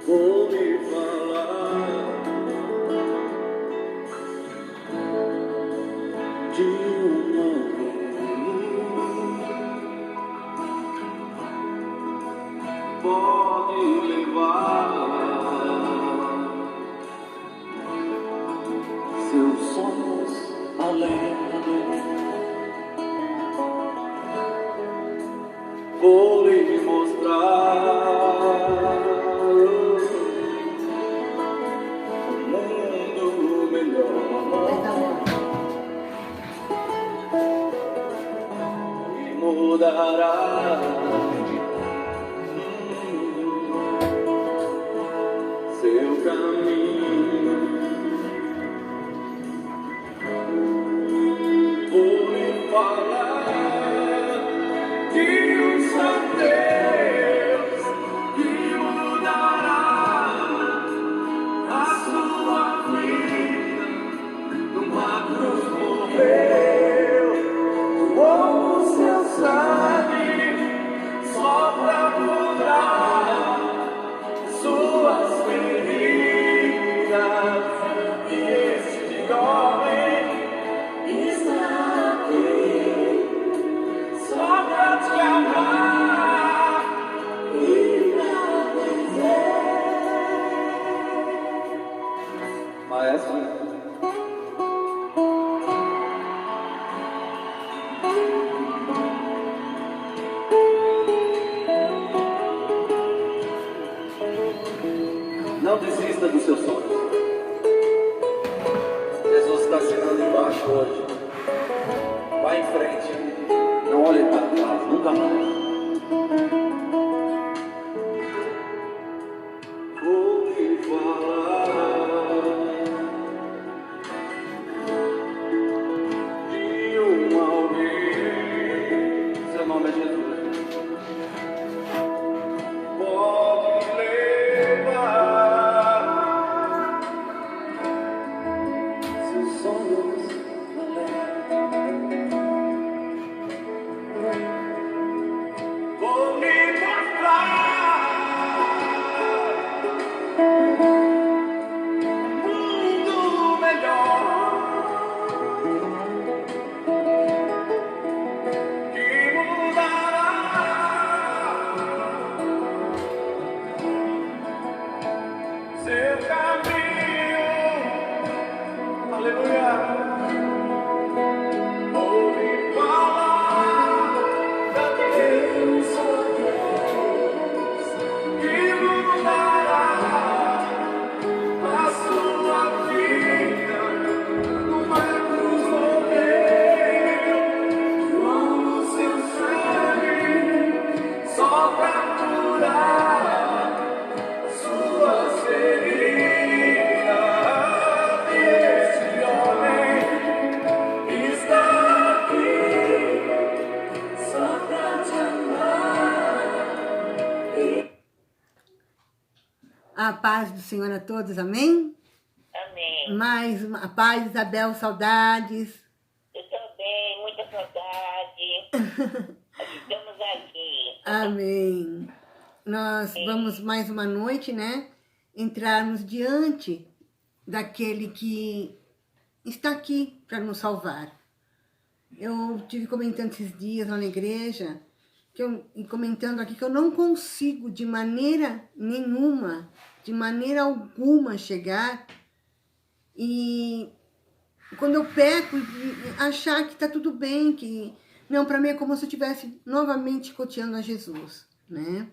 ouvi falar de um homem pode levar seus sonhos além. Vou lhe mostrar um mundo melhor e mudará seu caminho. Vou lhe falar de um Santo Deus que mudará a sua vida. Numa cruz morreu, doou o seu sangue só pra curar suas feridas. E este homem está aqui só pra te amar e pra dizer: Maestro, não desista dos seus sonhos. Jesus está chegando embaixo hoje. Vá em frente. Não olhe para trás, nunca mais. Vou lhe falar de um alguém. Seu nome é Jesus. Pode levar seus sonhos além. Vou lhe mostrar um mundo melhor que mudará seu caminho. Aleluia. Ouvi falar da Deus que mudará a sua vida. Numa cruz morreu, doou o seu sangue só pra curar suas feridas. E este homem está aqui só pra te amar. A paz do Senhor a todos, amém? Amém. Mais uma paz, Isabel, saudades. Eu também, muita saudade. Estamos aqui. Amém. Nós vamos mais uma noite, né? Entrarmos diante daquele que está aqui para nos salvar. Eu tive comentando esses dias lá na igreja, e comentando aqui que eu não consigo de maneira nenhuma, de maneira alguma chegar e quando eu peco, achar que está tudo bem, que não, para mim é como se eu estivesse novamente chicoteando a Jesus, né?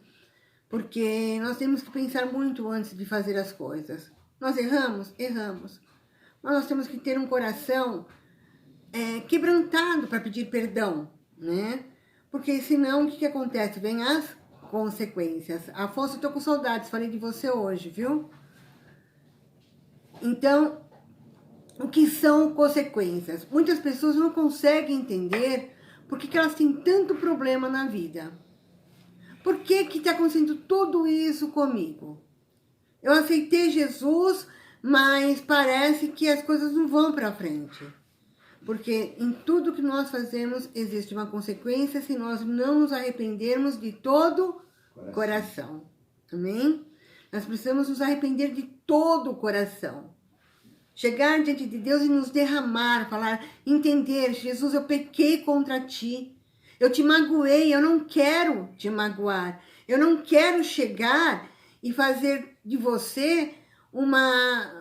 Porque nós temos que pensar muito antes de fazer as coisas. Nós erramos? Erramos. Mas nós temos que ter um coração quebrantado para pedir perdão, né? Porque senão, o que acontece? Vem as consequências. Afonso, eu tô com saudades, falei de você hoje, viu? Então, o que são consequências? Muitas pessoas não conseguem entender por que elas têm tanto problema na vida. Por que está acontecendo tudo isso comigo? Eu aceitei Jesus, mas parece que as coisas não vão para frente. Porque em tudo que nós fazemos existe uma consequência se nós não nos arrependermos de todo coração. Amém? Nós precisamos nos arrepender de todo o coração. Chegar diante de Deus e nos derramar, falar, entender, Jesus, eu pequei contra ti. Eu te magoei, eu não quero te magoar. Eu não quero chegar e fazer de você uma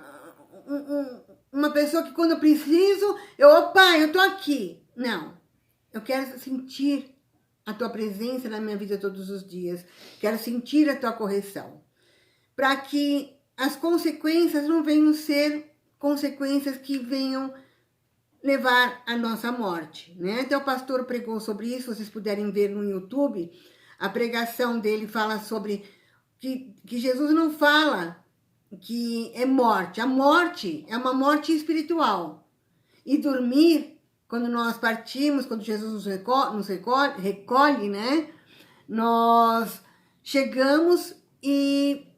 pessoa que quando eu preciso, opa, eu tô aqui. Não, eu quero sentir a tua presença na minha vida todos os dias. Quero sentir a tua correção. Para que as consequências não venham ser consequências que venham levar à nossa morte, né? Até o pastor pregou sobre isso, se vocês puderem ver no YouTube, a pregação dele fala sobre que Jesus não fala que é morte. A morte é uma morte espiritual. E dormir, quando nós partimos, quando Jesus nos recolhe, né? Nós chegamos e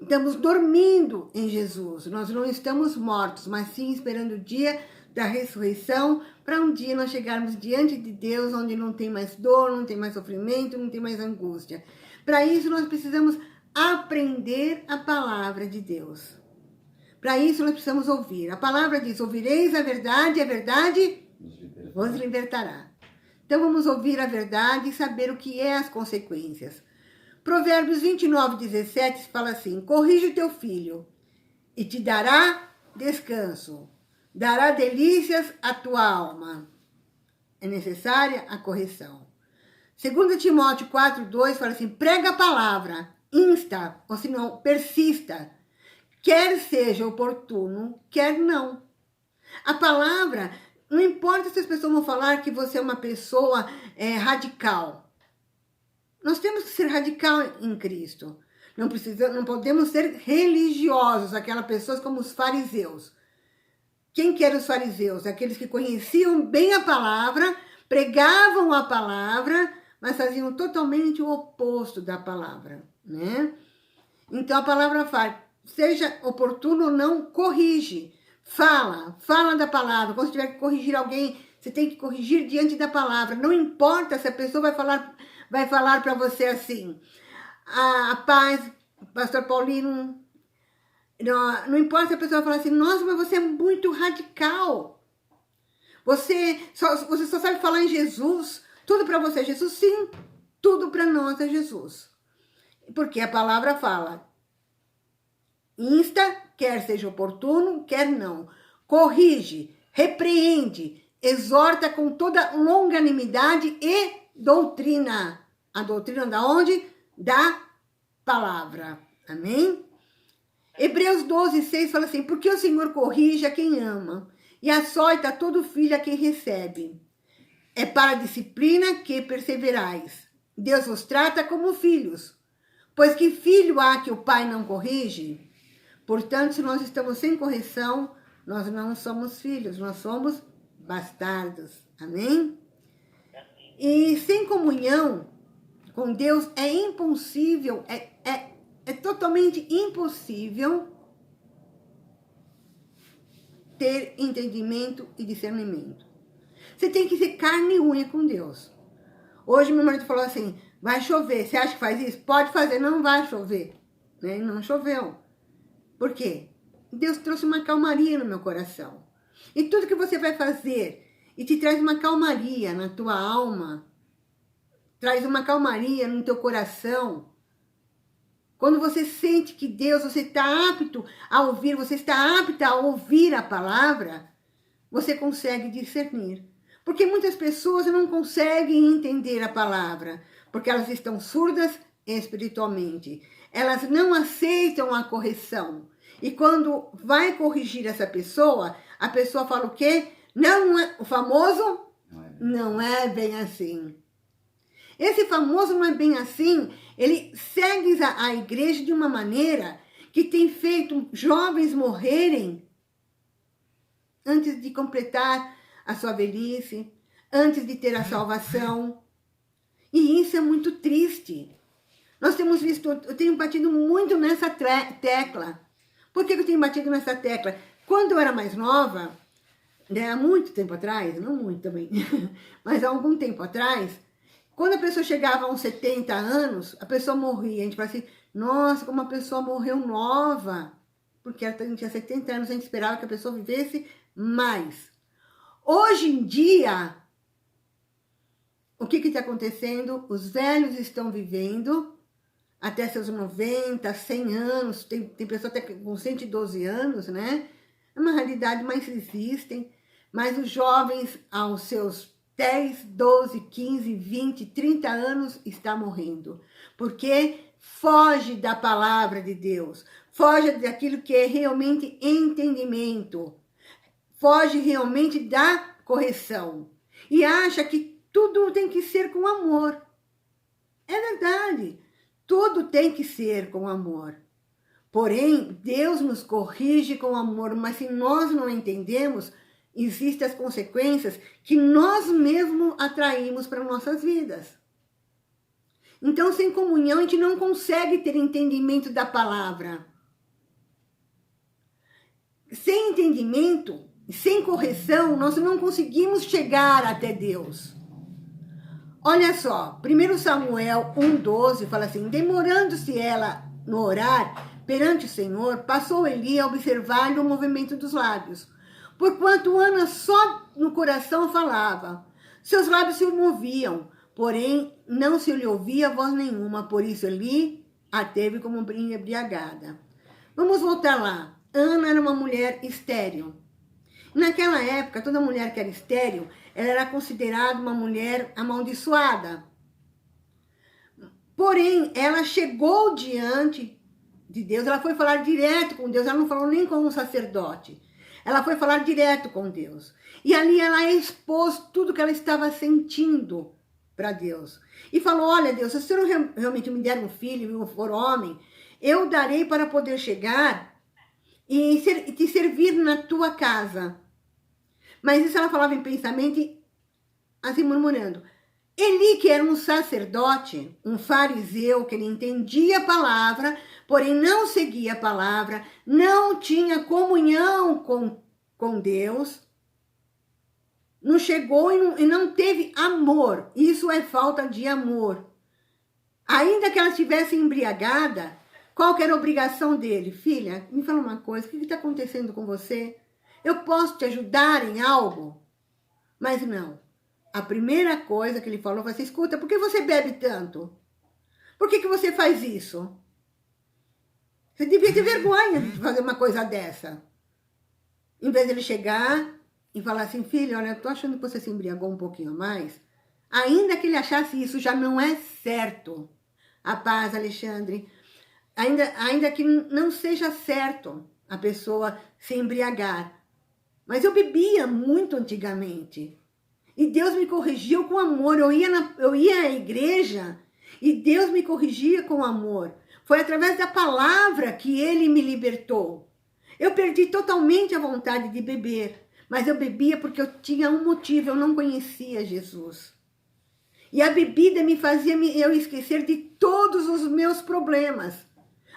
estamos dormindo em Jesus. Nós não estamos mortos, mas sim esperando o dia da ressurreição, para um dia nós chegarmos diante de Deus, onde não tem mais dor, não tem mais sofrimento, não tem mais angústia. Para isso nós precisamos aprender a palavra de Deus. Para isso nós precisamos ouvir. A palavra diz, ouvireis a verdade vos libertará. Então vamos ouvir a verdade e saber o que é as consequências. Provérbios 29:17 fala assim, corrige o teu filho e te dará descanso, dará delícias à tua alma. É necessária a correção. 2 Timóteo 4:2 fala assim, prega a palavra, insta, ou se não, persista, quer seja oportuno, quer não. A palavra, não importa se as pessoas vão falar que você é uma pessoa radical. Nós temos que ser radical em Cristo. Não podemos ser religiosos, aquelas pessoas como os fariseus. Quem que eram os fariseus? Aqueles que conheciam bem a palavra, pregavam a palavra, mas faziam totalmente o oposto da palavra, né? Então a palavra fala, seja oportuno ou não, corrige. Fala da palavra. Quando você tiver que corrigir alguém, você tem que corrigir diante da palavra. Não importa se a pessoa vai falar para você assim, a paz, pastor Paulino, não importa se a pessoa falar assim, nossa, mas você é muito radical. Você só sabe falar em Jesus, tudo para você é Jesus, sim, tudo para nós é Jesus. Porque a palavra fala, insta, quer seja oportuno, quer não. Corrige, repreende, exorta com toda longanimidade e doutrina. A doutrina da onde? Da palavra. Amém? Hebreus 12:6 fala assim, porque o Senhor corrige a quem ama e açoita todo filho a quem recebe. É para a disciplina que perseverais. Deus vos trata como filhos. Pois que filho há que o pai não corrige? Portanto, se nós estamos sem correção, nós não somos filhos, nós somos bastardos. Amém? E sem comunhão com Deus é impossível, é totalmente impossível ter entendimento e discernimento. Você tem que ser carne e unha com Deus. Hoje meu marido falou assim, vai chover, você acha que faz isso? Pode fazer, não vai chover. Né? Não choveu. Por quê? Deus trouxe uma calmaria no meu coração. E tudo que você vai fazer e te traz uma calmaria na tua alma, traz uma calmaria no teu coração. Quando você sente que Deus, você está apto a ouvir, você está apta a ouvir a palavra, você consegue discernir. Porque muitas pessoas não conseguem entender a palavra, porque elas estão surdas espiritualmente. Elas não aceitam a correção. E quando vai corrigir essa pessoa, a pessoa fala o quê? Não é, o famoso não é bem assim. Esse famoso não é bem assim, ele segue a igreja de uma maneira que tem feito jovens morrerem antes de completar a sua velhice, antes de ter a salvação. E isso é muito triste. Nós temos visto, eu tenho batido muito nessa tecla. Por que eu tenho batido nessa tecla? Quando eu era mais nova, né, há muito tempo atrás, não muito também, mas há algum tempo atrás, quando a pessoa chegava a uns 70 anos, a pessoa morria. A gente fala assim, Nossa, como a pessoa morreu nova. Porque ela tinha 70 anos, a gente esperava que a pessoa vivesse mais. Hoje em dia, o que está acontecendo? Os velhos estão vivendo até seus 90, 100 anos, tem pessoa até com 112 anos, né? É uma realidade, mas existem. Mas os jovens, aos seus 10, 12, 15, 20, 30 anos, estão morrendo. Porque foge da palavra de Deus, foge daquilo que é realmente entendimento, foge realmente da correção. E acha que tudo tem que ser com amor. É verdade. Tudo tem que ser com amor. Porém, Deus nos corrige com amor, mas se nós não entendemos, existem as consequências que nós mesmos atraímos para nossas vidas. Então, sem comunhão, a gente não consegue ter entendimento da palavra. Sem entendimento, sem correção, nós não conseguimos chegar até Deus. Olha só, 1 Samuel 1,12 fala assim, demorando-se ela no orar perante o Senhor, passou Eli a observar-lhe o movimento dos lábios. Porquanto Ana só no coração falava, seus lábios se moviam, porém não se lhe ouvia voz nenhuma, por isso Eli a teve como embriagada. Vamos voltar lá. Ana era uma mulher estéril. Naquela época, toda mulher que era estéril, ela era considerada uma mulher amaldiçoada. Porém, ela chegou diante de Deus, ela foi falar direto com Deus, ela não falou nem com um sacerdote. Ela foi falar direto com Deus. E ali ela expôs tudo que ela estava sentindo para Deus. E falou, olha Deus, se o Senhor realmente me der um filho e eu for homem, eu darei para poder chegar e te servir na tua casa. Mas isso ela falava em pensamento, assim murmurando. Eli, que era um sacerdote, um fariseu, que ele entendia a palavra, porém não seguia a palavra, não tinha comunhão com Deus, não chegou e não teve amor. Isso é falta de amor. Ainda que ela estivesse embriagada, qual que era a obrigação dele? Filha, me fala uma coisa, o que está acontecendo com você? Eu posso te ajudar em algo? Mas não. A primeira coisa que ele falou foi assim, escuta, por que você bebe tanto? Por que você faz isso? Você devia ter vergonha de fazer uma coisa dessa. Em vez de ele chegar e falar assim, filha, olha, eu tô achando que você se embriagou um pouquinho mais. Ainda que ele achasse isso, já não é certo. A paz, Alexandre. Ainda que não seja certo a pessoa se embriagar. Mas eu bebia muito antigamente. E Deus me corrigiu com amor. Eu ia à igreja e Deus me corrigia com amor. Foi através da palavra que Ele me libertou. Eu perdi totalmente a vontade de beber. Mas eu bebia porque eu tinha um motivo. Eu não conhecia Jesus. E a bebida me fazia eu esquecer de todos os meus problemas.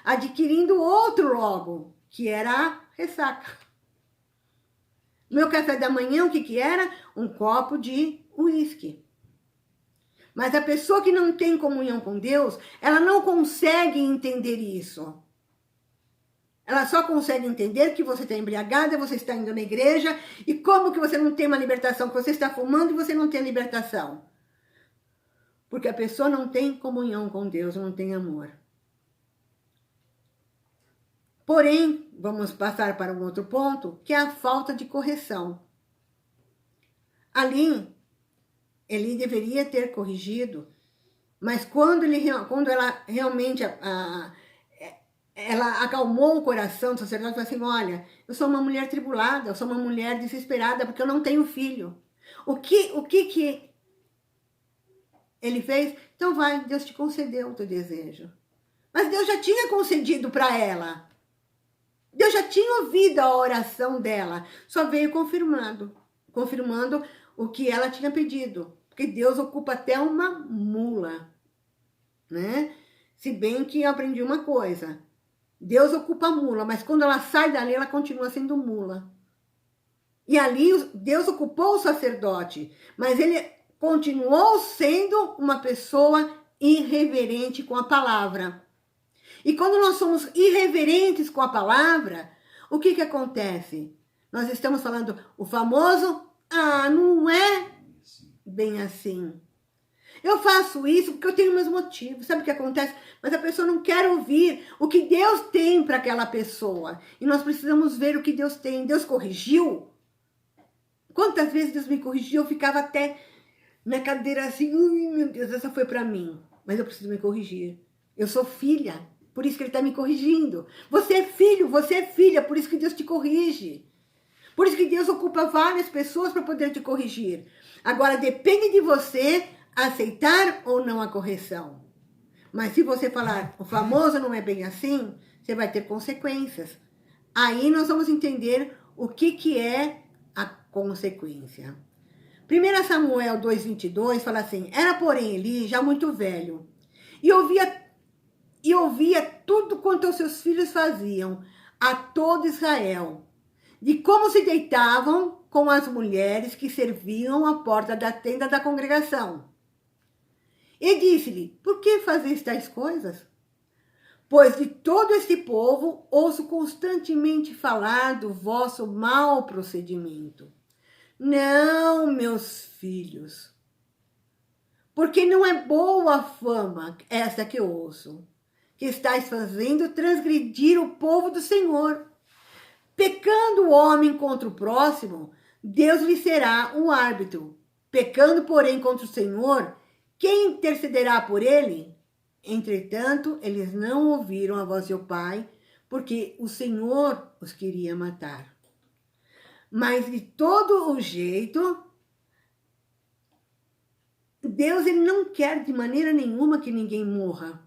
Adquirindo outro logo, que era a ressaca. Meu café da manhã, o que era? Um copo de uísque. Mas a pessoa que não tem comunhão com Deus, ela não consegue entender isso. Ela só consegue entender que você está embriagada, você está indo na igreja, e como que você não tem uma libertação, que você está fumando e você não tem libertação. Porque a pessoa não tem comunhão com Deus, não tem amor. Porém, vamos passar para um outro ponto, que é a falta de correção. Ali, ele deveria ter corrigido, mas quando ela realmente ela acalmou o coração do sacerdote, falou assim, olha, eu sou uma mulher tribulada, eu sou uma mulher desesperada, porque eu não tenho filho. O que ele fez? Então vai, Deus te concedeu o teu desejo. Mas Deus já tinha concedido para ela. Deus já tinha ouvido a oração dela, só veio confirmando o que ela tinha pedido. Porque Deus ocupa até uma mula, né? Se bem que eu aprendi uma coisa, Deus ocupa a mula, mas quando ela sai dali, ela continua sendo mula. E ali Deus ocupou o sacerdote, mas ele continuou sendo uma pessoa irreverente com a palavra. E quando nós somos irreverentes com a palavra, o que que acontece? Nós estamos falando o famoso, não é bem assim. Eu faço isso porque eu tenho meus motivos. Sabe o que acontece? Mas a pessoa não quer ouvir o que Deus tem para aquela pessoa. E nós precisamos ver o que Deus tem. Deus corrigiu? Quantas vezes Deus me corrigiu? Eu ficava até na cadeira assim, ui, meu Deus, essa foi para mim. Mas eu preciso me corrigir. Eu sou filha, por isso que Ele está me corrigindo. Você é filho, você é filha, por isso que Deus te corrige. Por isso que Deus ocupa várias pessoas para poder te corrigir. Agora, depende de você aceitar ou não a correção. Mas se você falar, o famoso não é bem assim, você vai ter consequências. Aí nós vamos entender o que é a consequência. 1 Samuel 2,22 fala assim, era porém Eli já muito velho, e ouvia tudo quanto os seus filhos faziam a todo Israel, de como se deitavam com as mulheres que serviam à porta da tenda da congregação. E disse-lhe, por que fazeis tais coisas? Pois de todo este povo ouço constantemente falar do vosso mau procedimento. Não, meus filhos, porque não é boa a fama essa que ouço, que estáis fazendo transgredir o povo do Senhor. Pecando o homem contra o próximo, Deus lhe será um árbitro. Pecando, porém, contra o Senhor, quem intercederá por ele? Entretanto, eles não ouviram a voz do seu pai, porque o Senhor os queria matar. Mas de todo o jeito, Deus ele não quer de maneira nenhuma que ninguém morra.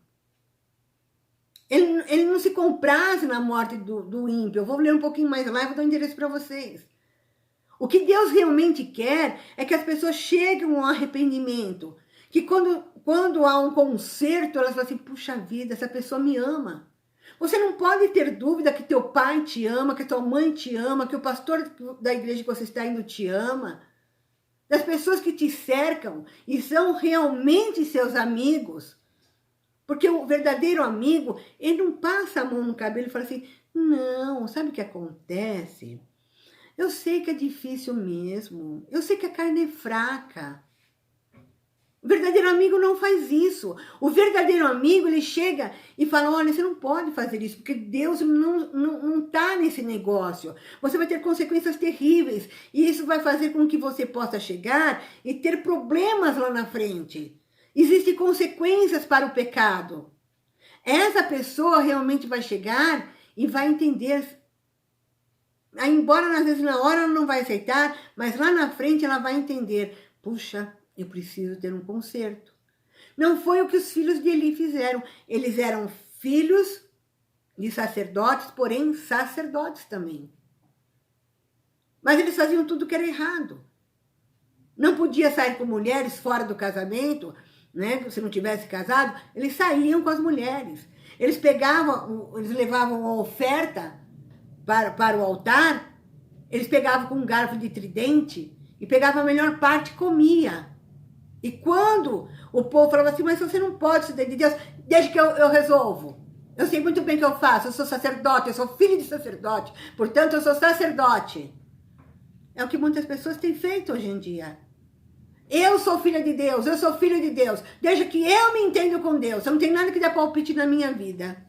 Ele não se compraze na morte do ímpio. Eu vou ler um pouquinho mais lá e vou dar um endereço para vocês. O que Deus realmente quer é que as pessoas cheguem ao arrependimento. Que quando há um conserto, elas falam assim, puxa vida, essa pessoa me ama. Você não pode ter dúvida que teu pai te ama, que tua mãe te ama, que o pastor da igreja que você está indo te ama. Das pessoas que te cercam e são realmente seus amigos. Porque o verdadeiro amigo, ele não passa a mão no cabelo e fala assim, não, sabe o que acontece? Eu sei que é difícil mesmo, eu sei que a carne é fraca. O verdadeiro amigo não faz isso. O verdadeiro amigo, ele chega e fala, olha, você não pode fazer isso, porque Deus não está nesse negócio. Você vai ter consequências terríveis. E isso vai fazer com que você possa chegar e ter problemas lá na frente. Existem consequências para o pecado. Essa pessoa realmente vai chegar e vai entender. Embora às vezes na hora ela não vai aceitar, mas lá na frente ela vai entender. Puxa, eu preciso ter um conserto. Não foi o que os filhos de Eli fizeram. Eles eram filhos de sacerdotes, porém sacerdotes também. Mas eles faziam tudo que era errado. Não podia sair com mulheres fora do casamento, né? Se não tivesse casado, eles saíam com as mulheres. Eles levavam a oferta para o altar, eles pegavam com um garfo de tridente e pegavam a melhor parte e comia. E quando o povo falava assim, mas você não pode se de Deus, deixa que eu resolvo. Eu sei muito bem o que eu faço, eu sou sacerdote, eu sou filho de sacerdote, portanto eu sou sacerdote. É o que muitas pessoas têm feito hoje em dia. Eu sou filha de Deus, eu sou filho de Deus, deixa que eu me entendo com Deus, eu não tenho nada que dar palpite na minha vida.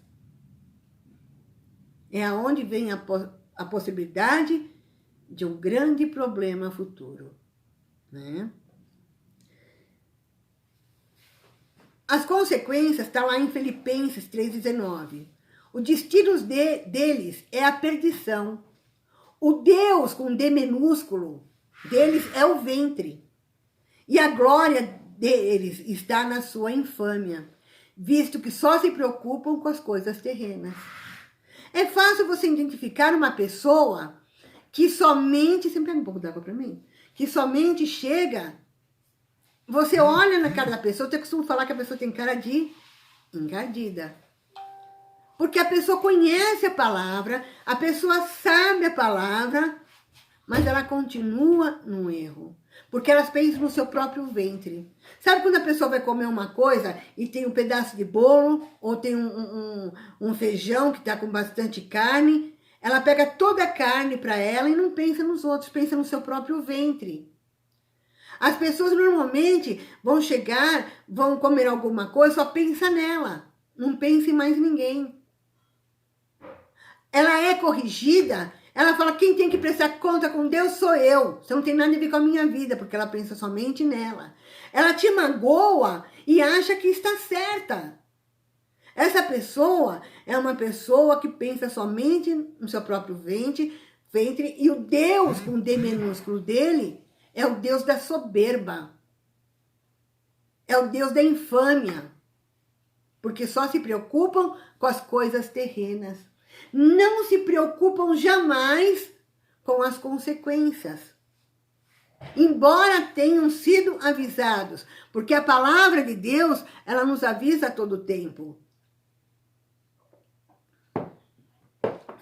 É aonde vem a possibilidade de um grande problema futuro, né? As consequências estão lá em Filipenses 3,19. O destino deles é a perdição. O Deus com D minúsculo deles é o ventre. E a glória deles está na sua infâmia, visto que só se preocupam com as coisas terrenas. É fácil você identificar uma pessoa que somente... Você pega um pouco d'água para mim? Que somente chega... Você olha na cara da pessoa, eu costumo falar que a pessoa tem cara de encardida. Porque a pessoa conhece a palavra, a pessoa sabe a palavra, mas ela continua no erro. Porque elas pensam no seu próprio ventre. Sabe quando a pessoa vai comer uma coisa e tem um pedaço de bolo, ou tem um feijão que está com bastante carne, ela pega toda a carne para ela e não pensa nos outros, pensa no seu próprio ventre. As pessoas normalmente vão chegar, vão comer alguma coisa, só pensa nela, não pensa em mais ninguém. Ela é corrigida, ela fala, quem tem que prestar conta com Deus sou eu. Você não tem nada a ver com a minha vida, porque ela pensa somente nela. Ela te magoa e acha que está certa. Essa pessoa é uma pessoa que pensa somente no seu próprio ventre, e o Deus, com D minúsculo dele, é o Deus da soberba. É o Deus da infâmia. Porque só se preocupam com as coisas terrenas. Não se preocupam jamais com as consequências. Embora tenham sido avisados. Porque a palavra de Deus, ela nos avisa a todo tempo.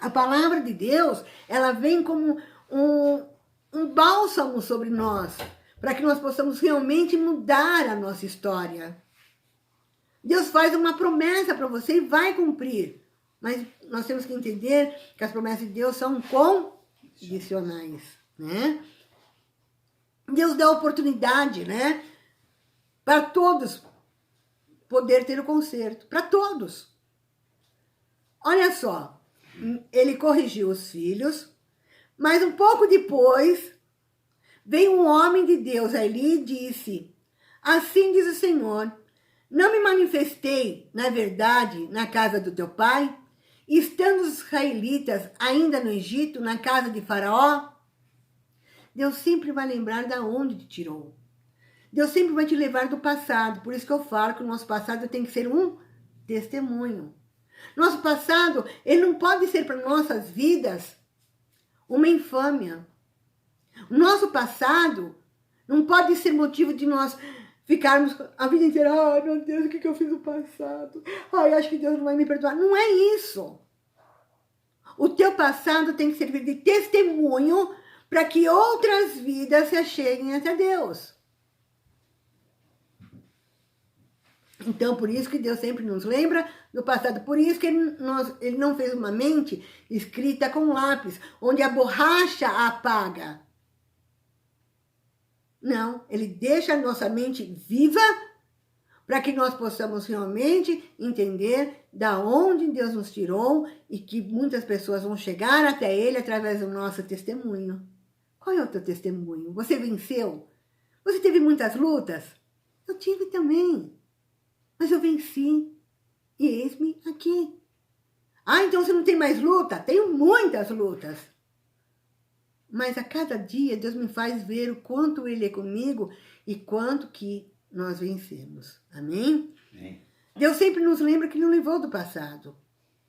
A palavra de Deus, ela vem como um bálsamo sobre nós, para que nós possamos realmente mudar a nossa história. Deus faz uma promessa para você e vai cumprir. Mas nós temos que entender que as promessas de Deus são condicionais, né? Deus dá oportunidade, né? Para todos poder ter o conserto, para todos. Olha só, ele corrigiu os filhos, mas um pouco depois, veio um homem de Deus ali e disse, assim diz o Senhor, não me manifestei, na verdade, na casa do teu pai, estando os israelitas ainda no Egito, na casa de Faraó? Deus sempre vai lembrar de onde te tirou. Deus sempre vai te levar do passado. Por isso que eu falo que o nosso passado tem que ser um testemunho. Nosso passado, ele não pode ser para nossas vidas uma infâmia. O nosso passado não pode ser motivo de nós ficarmos a vida inteira, ai meu Deus, o que eu fiz no passado? Ai, acho que Deus não vai me perdoar. Não é isso. O teu passado tem que servir de testemunho para que outras vidas se acheguem até Deus. Então, por isso que Deus sempre nos lembra do passado. Por isso que ele não fez uma mente escrita com lápis, onde a borracha apaga. Não, ele deixa a nossa mente viva para que nós possamos realmente entender da onde Deus nos tirou e que muitas pessoas vão chegar até ele através do nosso testemunho. Qual é o teu testemunho? Você venceu? Você teve muitas lutas? Eu tive também. Mas eu venci. E eis-me aqui. Ah, então você não tem mais luta? Tenho muitas lutas. Mas a cada dia Deus me faz ver o quanto Ele é comigo e quanto que nós vencemos. Amém? Amém. Deus sempre nos lembra que não levou do passado.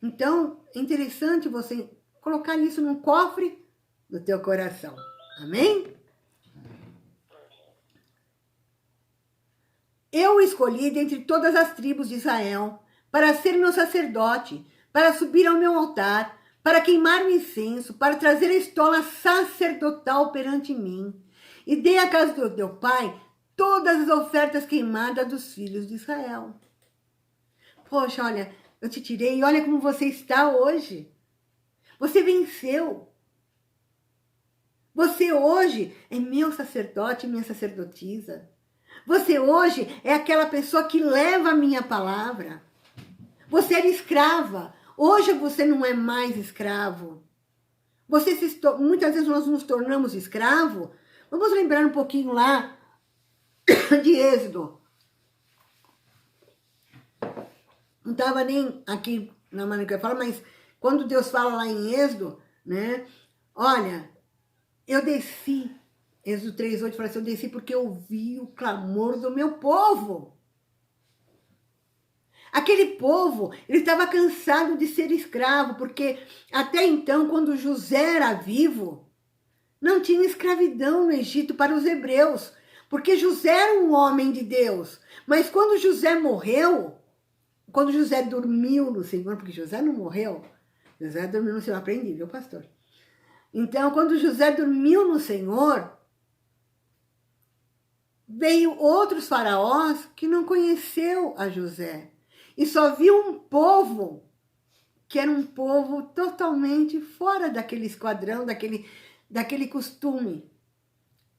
Então, é interessante você colocar isso num cofre do teu coração. Amém? Eu o escolhi dentre todas as tribos de Israel para ser meu sacerdote, para subir ao meu altar, para queimar o incenso, para trazer a estola sacerdotal perante mim. E dei à casa do teu pai todas as ofertas queimadas dos filhos de Israel. Poxa, olha, eu te tirei e olha como você está hoje. Você venceu. Você hoje é meu sacerdote, minha sacerdotisa. Você hoje é aquela pessoa que leva a minha palavra. Você era escrava. Hoje você não é mais escravo. Muitas vezes nós nos tornamos escravo. Vamos lembrar um pouquinho lá de Êxodo. Não estava nem aqui na maneira que eu falo, mas quando Deus fala lá em Êxodo, né? Olha, eu desci. Êxodo 3:8 fala assim, eu desci porque eu ouvi o clamor do meu povo. Aquele povo, ele estava cansado de ser escravo, porque até então, quando José era vivo, não tinha escravidão no Egito para os hebreus, porque José era um homem de Deus. Mas quando José morreu, quando José dormiu no Senhor, porque José não morreu, José dormiu no Senhor, aprendi, viu, pastor? Então, quando José dormiu no Senhor, veio outros faraós que não conheceu a José. E só viu um povo que era um povo totalmente fora daquele esquadrão, daquele costume.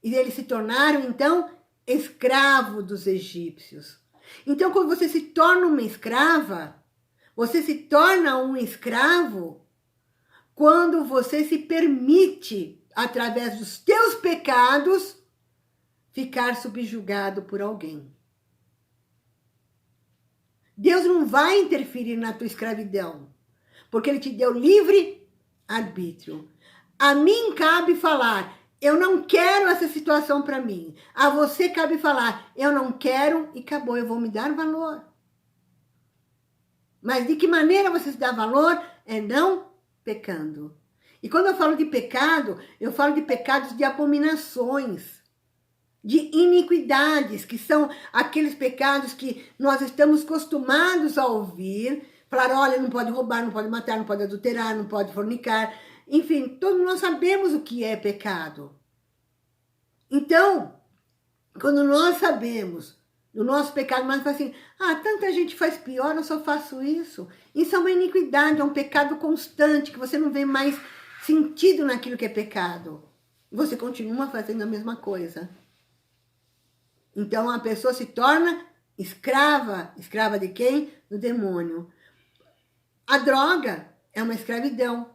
E eles se tornaram, então, escravos dos egípcios. Então, quando você se torna uma escrava, você se torna um escravo quando você se permite, através dos teus pecados, ficar subjugado por alguém. Deus não vai interferir na tua escravidão, porque Ele te deu livre arbítrio. A mim cabe falar, eu não quero essa situação para mim. A você cabe falar, eu não quero e acabou, eu vou me dar valor. Mas de que maneira você se dá valor? É não pecando. E quando eu falo de pecado, eu falo de pecados de abominações, de iniquidades, que são aqueles pecados que nós estamos acostumados a ouvir, falar, olha, não pode roubar, não pode matar, não pode adulterar, não pode fornicar, enfim, todos nós sabemos o que é pecado. Então, quando nós sabemos do nosso pecado, mas fala assim, tanta gente faz pior, eu só faço isso. Isso é uma iniquidade, é um pecado constante, que você não vê mais sentido naquilo que é pecado. Você continua fazendo a mesma coisa. Então, a pessoa se torna escrava. Escrava de quem? Do demônio. A droga é uma escravidão.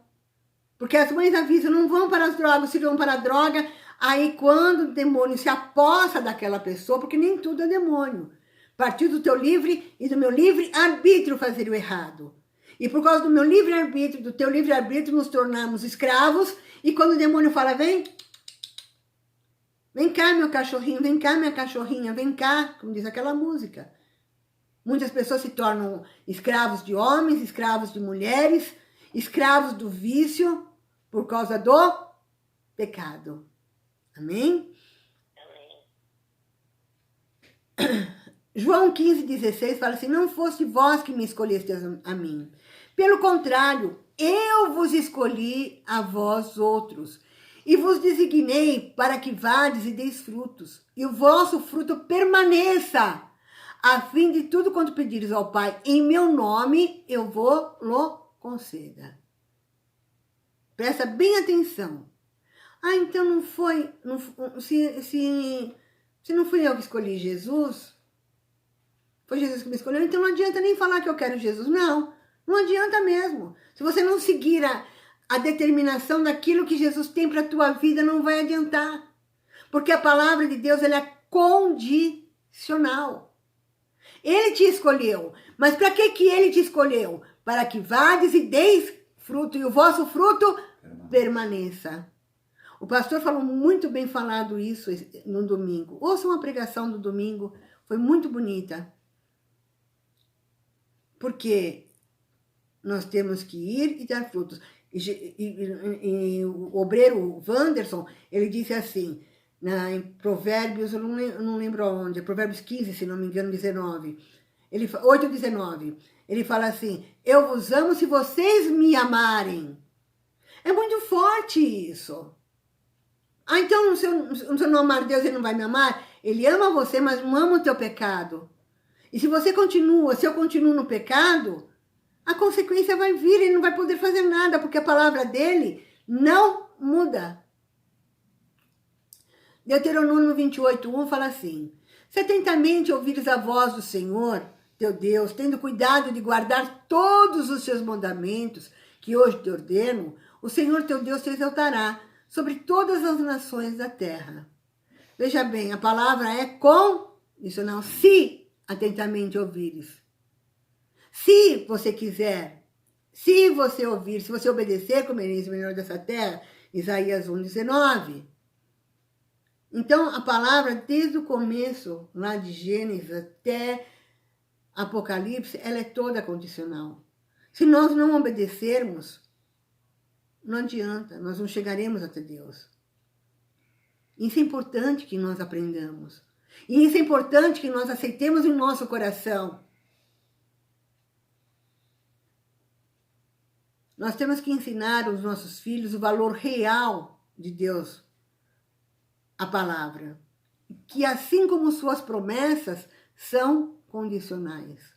Porque as mães avisam, não vão para as drogas, se vão para a droga, aí quando o demônio se apossa daquela pessoa, porque nem tudo é demônio. Partiu do teu livre e do meu livre arbítrio fazer o errado. E por causa do meu livre arbítrio, do teu livre arbítrio, nos tornamos escravos, e quando o demônio fala, vem cá meu cachorrinho, vem cá minha cachorrinha, vem cá, como diz aquela música. Muitas pessoas se tornam escravos de homens, escravos de mulheres, escravos do vício, por causa do pecado. Amém? Amém. João 15,16 fala assim, não foste vós que me escolhestes a mim. Pelo contrário, eu vos escolhi a vós outros, e vos designei para que vades e deis frutos, e o vosso fruto permaneça, a fim de tudo quanto pedires ao Pai, em meu nome, eu vou-lo conceda. Presta bem atenção. Então não foi, se não fui eu que escolhi Jesus, foi Jesus que me escolheu, então não adianta nem falar que eu quero Jesus, não adianta mesmo. Se você não seguir a determinação daquilo que Jesus tem para a tua vida, não vai adiantar. Porque a palavra de Deus, ela é condicional. Ele te escolheu, mas para que ele te escolheu? Para que vades e deis fruto, e o vosso fruto permaneça. O pastor falou muito bem falado isso no domingo. Ouça uma pregação do domingo, foi muito bonita. Porque nós temos que ir e dar frutos. E o obreiro Wanderson, ele disse assim, em Provérbios, eu não lembro onde, é Provérbios 15, se não me engano, 19. 8:19. Ele fala assim, eu vos amo se vocês me amarem. É muito forte isso. Então, se eu não amar Deus, ele não vai me amar? Ele ama você, mas não ama o teu pecado. E se eu continuo no pecado, a consequência vai vir, ele não vai poder fazer nada, porque a palavra dele não muda. Deuteronômio 28:1 fala assim, se atentamente ouvires a voz do Senhor, teu Deus, tendo cuidado de guardar todos os seus mandamentos, que hoje te ordeno, o Senhor teu Deus te exaltará sobre todas as nações da terra. Veja bem, a palavra é condicional, se atentamente ouvires. Se você quiser, se você ouvir, se você obedecer, comereis o melhor dessa terra, Isaías 1:19. Então, a palavra, desde o começo, lá de Gênesis até Apocalipse, ela é toda condicional. Se nós não obedecermos, não adianta, nós não chegaremos até Deus. Isso é importante que nós aprendamos. E isso é importante que nós aceitemos em nosso coração. Nós temos que ensinar aos nossos filhos o valor real de Deus, a palavra. que assim como suas promessas são condicionais.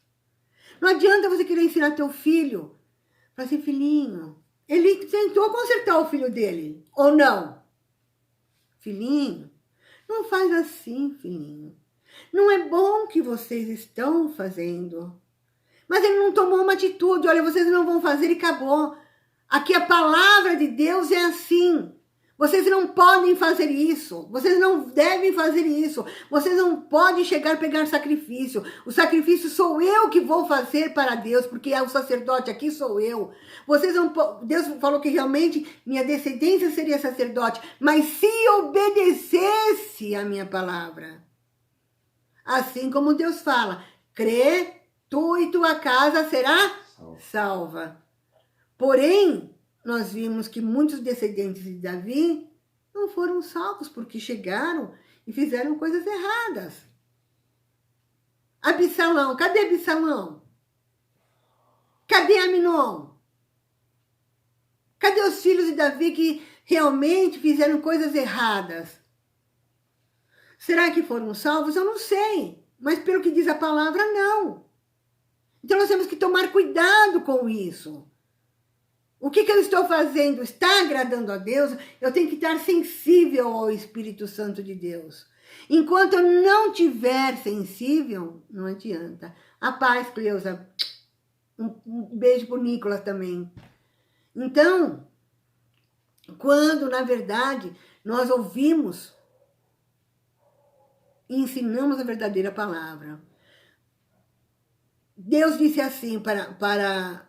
Não adianta você querer ensinar teu filho para ser filhinho. Ele tentou consertar o filho dele, ou não? Filhinho, não faz assim, filhinho. Não é bom o que vocês estão fazendo. Mas ele não tomou uma atitude. Olha, vocês não vão fazer e acabou. Aqui a palavra de Deus é assim. Vocês não podem fazer isso. Vocês não devem fazer isso. Vocês não podem chegar a pegar sacrifício. O sacrifício sou eu que vou fazer para Deus, porque o sacerdote aqui sou eu. Vocês não, Deus falou que realmente minha descendência seria sacerdote, mas se obedecesse a minha palavra. Assim como Deus fala, crê, tu e tua casa será salva. Porém, nós vimos que muitos descendentes de Davi não foram salvos porque chegaram e fizeram coisas erradas. Absalão, cadê Absalão? Cadê Aminon? Cadê os filhos de Davi que realmente fizeram coisas erradas? Será que foram salvos? Eu não sei, mas pelo que diz a palavra, não. Então nós temos que tomar cuidado com isso. O que eu estou fazendo? Está agradando a Deus? Eu tenho que estar sensível ao Espírito Santo de Deus. Enquanto eu não tiver sensível, não adianta. A paz, Cleusa. Um beijo pro Nicolas também. Então, quando, na verdade, nós ouvimos e ensinamos a verdadeira palavra. Deus disse assim para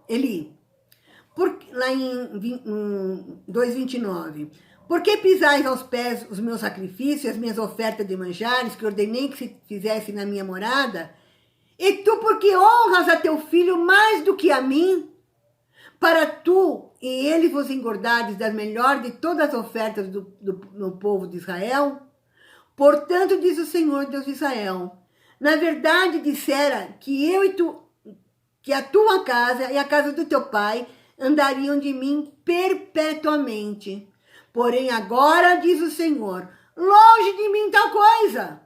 Eli, lá em 2:29. Por que pisais aos pés os meus sacrifícios e as minhas ofertas de manjares que ordenei que se fizesse na minha morada? E tu por que honras a teu filho mais do que a mim? Para tu e ele vos engordardes das melhores de todas as ofertas do povo de Israel? Portanto, diz o Senhor Deus de Israel, na verdade dissera que eu e tu, que a tua casa e a casa do teu pai andariam de mim perpetuamente. Porém agora, diz o Senhor, longe de mim tal coisa.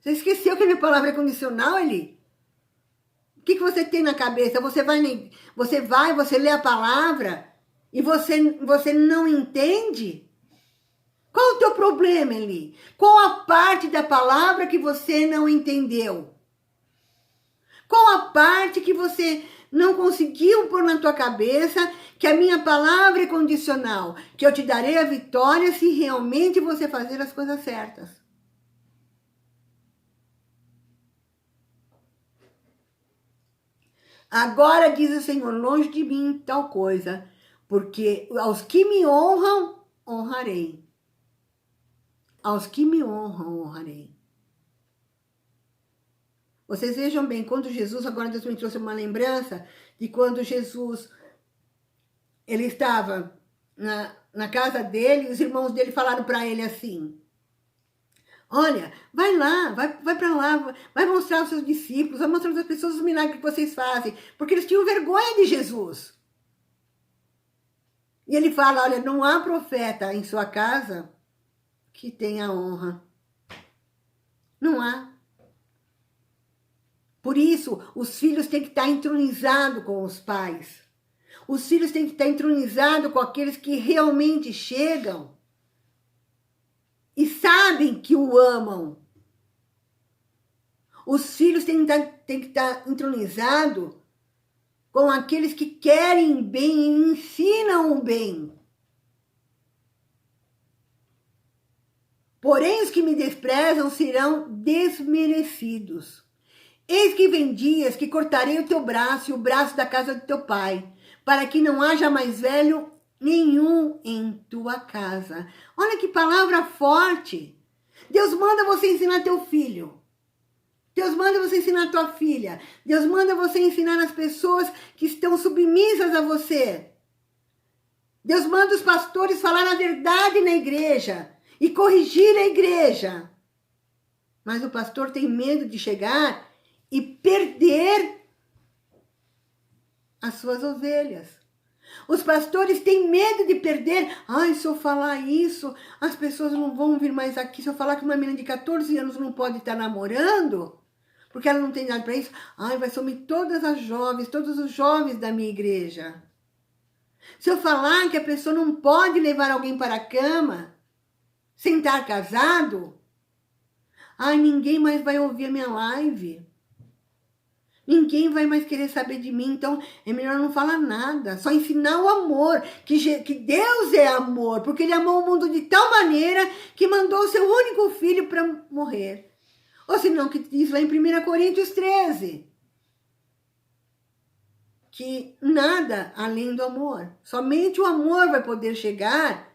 Você esqueceu que a minha palavra é condicional, Eli? O que você tem na cabeça? Você lê a palavra e você não entende? Qual o teu problema, Eli? Qual a parte da palavra que você não entendeu? Qual a parte que você não conseguiu pôr na tua cabeça que a minha palavra é condicional, que eu te darei a vitória se realmente você fazer as coisas certas? Agora diz o Senhor, longe de mim tal coisa, porque aos que me honram, honrarei. Aos que me honram, honrarei. Vocês vejam bem, quando Jesus, agora Deus me trouxe uma lembrança de quando Jesus, ele estava na casa dele, os irmãos dele falaram para ele assim, olha, vai lá, vai para lá, vai mostrar aos seus discípulos, vai mostrar às pessoas os milagres que vocês fazem, porque eles tinham vergonha de Jesus. E ele fala, olha, não há profeta em sua casa que tenha honra. Não há. Por isso, os filhos têm que estar entronizados com os pais. Os filhos têm que estar entronizados com aqueles que realmente chegam e sabem que o amam. Os filhos têm que estar entronizados com aqueles que querem bem e ensinam o bem. Porém, os que me desprezam serão desmerecidos. Eis que vem dias que cortarei o teu braço e o braço da casa do teu pai, para que não haja mais velho nenhum em tua casa. Olha que palavra forte. Deus manda você ensinar teu filho. Deus manda você ensinar tua filha. Deus manda você ensinar as pessoas que estão submissas a você. Deus manda os pastores falar a verdade na igreja e corrigir a igreja. Mas o pastor tem medo de chegar e perder as suas ovelhas. Os pastores têm medo de perder. Ai, se eu falar isso, as pessoas não vão vir mais aqui. Se eu falar que uma menina de 14 anos não pode estar namorando, porque ela não tem nada para isso, ai, vai sumir todas as jovens, todos os jovens da minha igreja. Se eu falar que a pessoa não pode levar alguém para a cama sem estar casado, ai, ninguém mais vai ouvir a minha live. Ninguém vai mais querer saber de mim, então é melhor não falar nada. Só ensinar o amor, que Deus é amor, porque Ele amou o mundo de tal maneira que mandou o seu único filho para morrer. Ou senão, que diz lá em 1 Coríntios 13, que nada além do amor. Somente o amor vai poder chegar.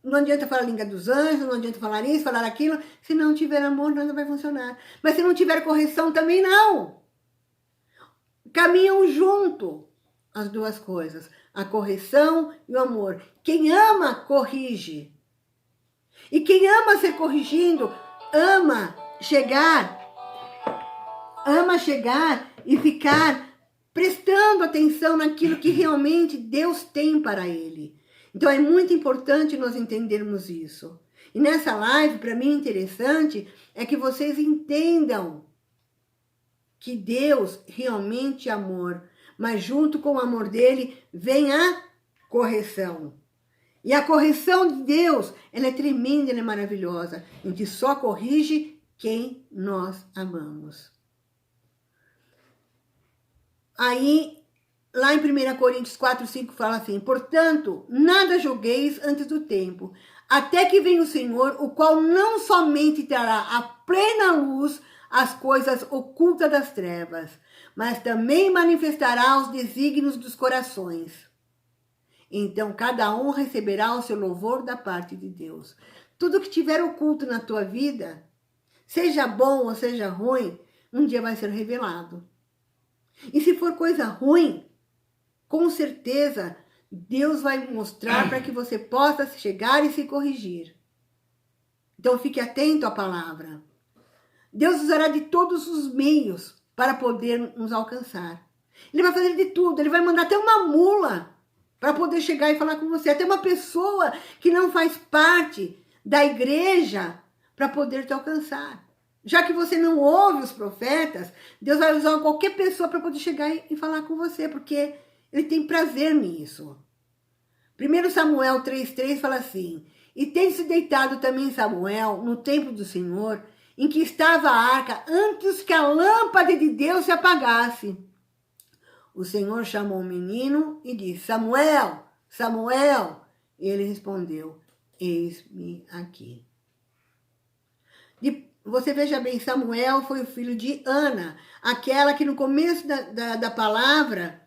Não adianta falar a língua dos anjos, não adianta falar isso, falar aquilo. Se não tiver amor, nada vai funcionar. Mas se não tiver correção, também não. Caminham junto as duas coisas, a correção e o amor. Quem ama, corrige. E quem ama ser corrigindo, ama chegar e ficar prestando atenção naquilo que realmente Deus tem para ele. Então é muito importante nós entendermos isso. E nessa live, para mim, interessante é que vocês entendam que Deus realmente é amor, mas junto com o amor dele vem a correção. E a correção de Deus, ela é tremenda, ela é maravilhosa. A gente só corrige quem nós amamos. Aí, lá em 1 Coríntios 4, 5 fala assim: portanto, nada julgueis antes do tempo, até que venha o Senhor, o qual não somente trará a plena luz as coisas ocultas das trevas, mas também manifestará os desígnios dos corações. Então, cada um receberá o seu louvor da parte de Deus. Tudo que tiver oculto na tua vida, seja bom ou seja ruim, um dia vai ser revelado. E se for coisa ruim, com certeza, Deus vai mostrar para que você possa chegar e se corrigir. Então, fique atento à palavra. Deus usará de todos os meios para poder nos alcançar. Ele vai fazer de tudo. Ele vai mandar até uma mula para poder chegar e falar com você. Até uma pessoa que não faz parte da igreja para poder te alcançar. Já que você não ouve os profetas, Deus vai usar qualquer pessoa para poder chegar e falar com você, porque Ele tem prazer nisso. 1 Samuel 3,3 fala assim: e tendo-se deitado também Samuel no templo do Senhor, em que estava a arca, antes que a lâmpada de Deus se apagasse. O Senhor chamou o menino e disse: Samuel, Samuel. E ele respondeu: eis-me aqui. Você veja bem, Samuel foi o filho de Ana, aquela que no começo da palavra,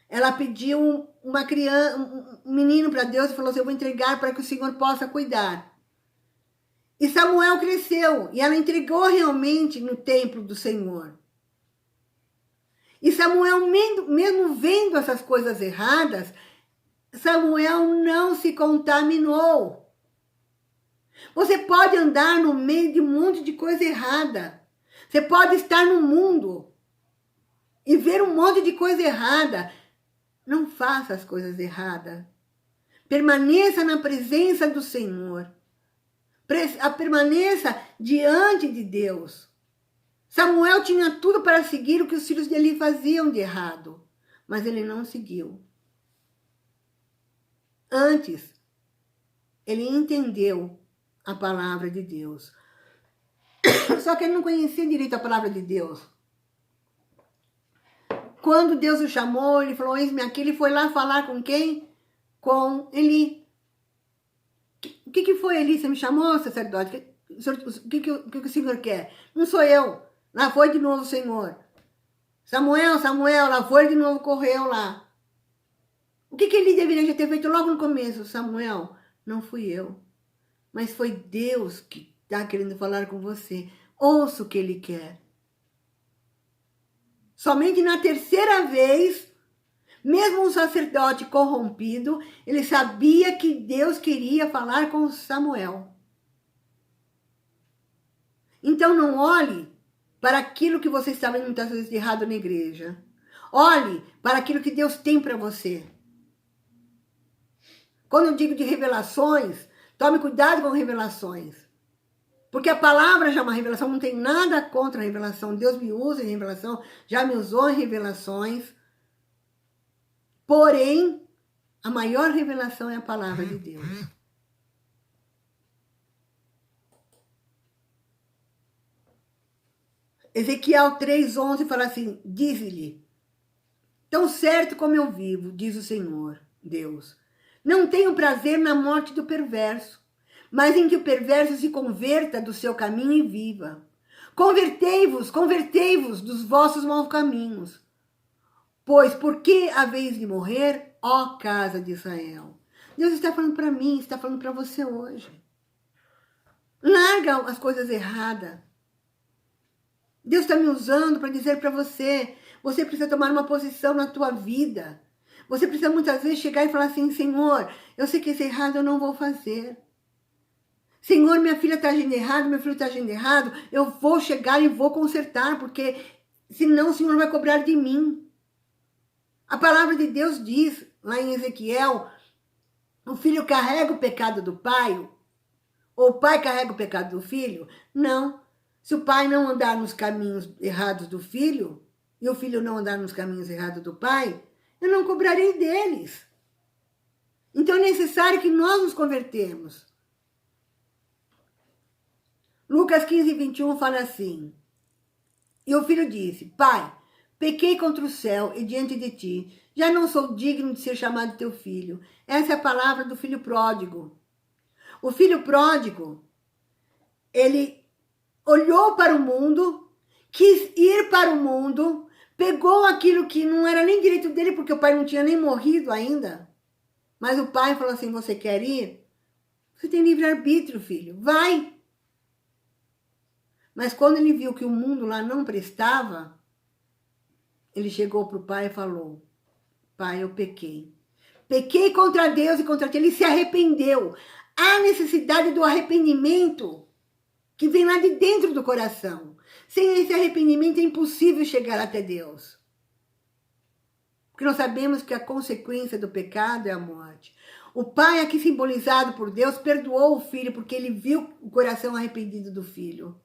ela pediu uma criança, um menino para Deus e falou assim: eu vou entregar para que o Senhor possa cuidar. E Samuel cresceu, e ela entregou realmente no templo do Senhor. E Samuel, mesmo vendo essas coisas erradas, Samuel não se contaminou. Você pode andar no meio de um monte de coisa errada. Você pode estar no mundo e ver um monte de coisa errada. Não faça as coisas erradas. Permaneça na presença do Senhor. Permaneça diante de Deus. Samuel tinha tudo para seguir o que os filhos dele faziam de errado, mas ele não seguiu. Antes, ele entendeu a palavra de Deus. Só que ele não conhecia direito a palavra de Deus. Quando Deus o chamou, ele falou: eis-me aqui. Ele foi lá falar com quem? Com Eli. O que foi, Eli? Você me chamou, sacerdote? O que o Senhor quer? Não sou eu. Lá foi de novo o Senhor. Samuel, Samuel, lá foi de novo, correu lá. O que Eli deveria já ter feito logo no começo? Samuel, não fui eu. Mas foi Deus que está querendo falar com você. Ouça o que Ele quer. Somente na terceira vez, mesmo um sacerdote corrompido, ele sabia que Deus queria falar com Samuel. Então não olhe para aquilo que você está vendo muitas vezes de errado na igreja. Olhe para aquilo que Deus tem para você. Quando eu digo de revelações, tome cuidado com revelações. Porque a palavra já é uma revelação, não tem nada contra a revelação. Deus me usa em revelação, já me usou em revelações. Porém, a maior revelação é a palavra de Deus. Ezequiel 3:11 fala assim, diz-lhe, tão certo como eu vivo, diz o Senhor, Deus, não tenho prazer na morte do perverso, mas em que o perverso se converta do seu caminho e viva. Convertei-vos dos vossos maus caminhos. Pois por que haveis de morrer, ó casa de Israel? Deus está falando para mim, está falando para você hoje. Larga as coisas erradas. Deus está me usando para dizer para você, você precisa tomar uma posição na tua vida. Você precisa muitas vezes chegar e falar assim, Senhor, eu sei que esse errado eu não vou fazer. Senhor, minha filha está agindo errado, meu filho está agindo errado, eu vou chegar e vou consertar, porque senão o Senhor vai cobrar de mim. A palavra de Deus diz, lá em Ezequiel, o filho carrega o pecado do pai, ou o pai carrega o pecado do filho? Não. Se o pai não andar nos caminhos errados do filho, e o filho não andar nos caminhos errados do pai, eu não cobrarei deles. Então é necessário que nós nos convertemos. Lucas 15:21 fala assim, e o filho disse, pai, pequei contra o céu e diante de ti, já não sou digno de ser chamado teu filho. Essa é a palavra do filho pródigo. O filho pródigo, ele olhou para o mundo, quis ir para o mundo, pegou aquilo que não era nem direito dele, porque o pai não tinha nem morrido ainda. Mas o pai falou assim, você quer ir? Você tem livre-arbítrio, filho, vai. Mas quando ele viu que o mundo lá não prestava, ele chegou para o pai e falou, pai, eu pequei. Pequei contra Deus e contra ti. Ele se arrependeu. Há necessidade do arrependimento que vem lá de dentro do coração. Sem esse arrependimento é impossível chegar até Deus. Porque nós sabemos que a consequência do pecado é a morte. O pai, aqui simbolizado por Deus, perdoou o filho porque ele viu o coração arrependido do filho.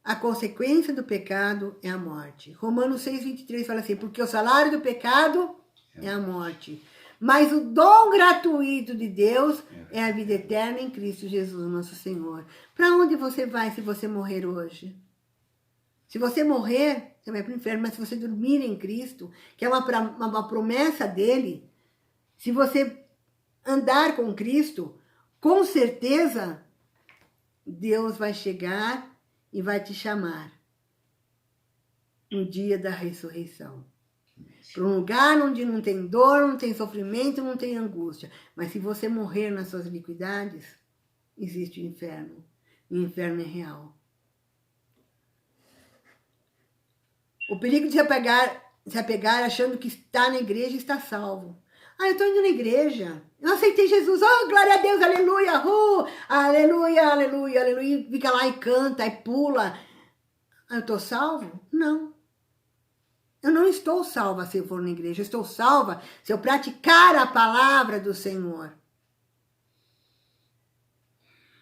A consequência do pecado é a morte. Romanos 6:23 fala assim, porque o salário do pecado é a morte. Mas o dom gratuito de Deus é a vida eterna em Cristo Jesus, nosso Senhor. Para onde você vai se você morrer hoje? Se você morrer, você vai para o inferno. Mas se você dormir em Cristo, que é uma promessa dele, se você andar com Cristo, com certeza, Deus vai chegar e vai te chamar no dia da ressurreição. Para um lugar onde não tem dor, não tem sofrimento, não tem angústia. Mas se você morrer nas suas iniquidades, existe o inferno. E o inferno é real. O perigo de se apegar achando que está na igreja e está salvo. Ah, eu estou indo na igreja. Eu aceitei Jesus. Oh, glória a Deus, aleluia. Aleluia, aleluia, aleluia. E fica lá e canta, e pula. Ah, eu estou salvo? Não. Eu não estou salva se eu for na igreja. Eu estou salva se eu praticar a palavra do Senhor.